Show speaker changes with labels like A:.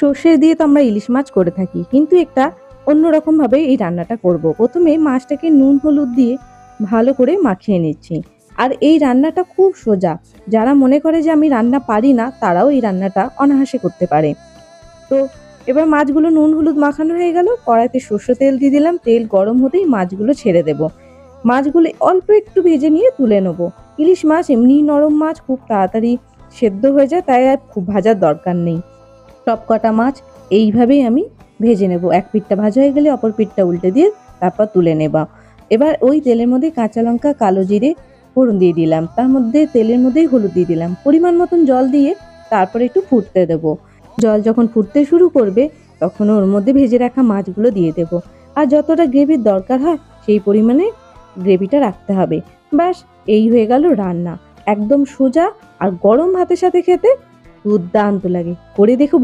A: সর্ষে দিয়ে তো আমরা ইলিশ মাছ করে থাকি, কিন্তু একটা অন্যরকম ভাবে এই রান্নাটা করব। প্রথমে মাছটাকে নুন হলুদ দিয়ে ভালো করে মাখিয়ে নিচ্ছি। আর এই রান্নাটা খুব সোজা। যারা মনে করে যে আমি রান্না পারি না, তারাও এই রান্নাটা অনায়াসে করতে পারে। তো এবার মাছগুলো নুন হলুদ মাখানো হয়ে গেল, কড়াইতে সর্ষে তেল দিয়ে দিলাম। তেল গরম হতেই মাছগুলো ছেড়ে দেব। মাছগুলো অল্প একটু ভেজে নিয়ে তুলে নেব। ইলিশ মাছ এমনিই নরম মাছ, খুব তাড়াতাড়ি সেদ্ধ হয়ে যায়, তাই আর খুব ভাজার দরকার নেই। সব কটা মাছ এইভাবেই আমি ভেজে নেব। এক পিঠটা ভাজা হয়ে গেলে অপর পিঠটা উল্টে দিয়ে তারপর তুলে নেব। এবার ওই তেলের মধ্যে কাঁচা লঙ্কা, কালো জিরে ফোড়ন দিয়ে দিলাম। তার মধ্যে তেলের মধ্যেই হলুদ দিয়ে দিলাম। পরিমাণ মতন জল দিয়ে তারপরে একটু ফুটতে দেব। জল যখন ফুটতে শুরু করবে, তখন ওর মধ্যে ভেজে রাখা মাছগুলো দিয়ে দেব। আর যতটা গ্রেভির দরকার হয় সেই পরিমাণে গ্রেভিটা রাখতে হবে। ব্যাস, এই হয়ে গেল রান্না। একদম সোজা, আর গরম ভাতের সাথে খেতে দুর্দান্ত লাগে। করে দেখো।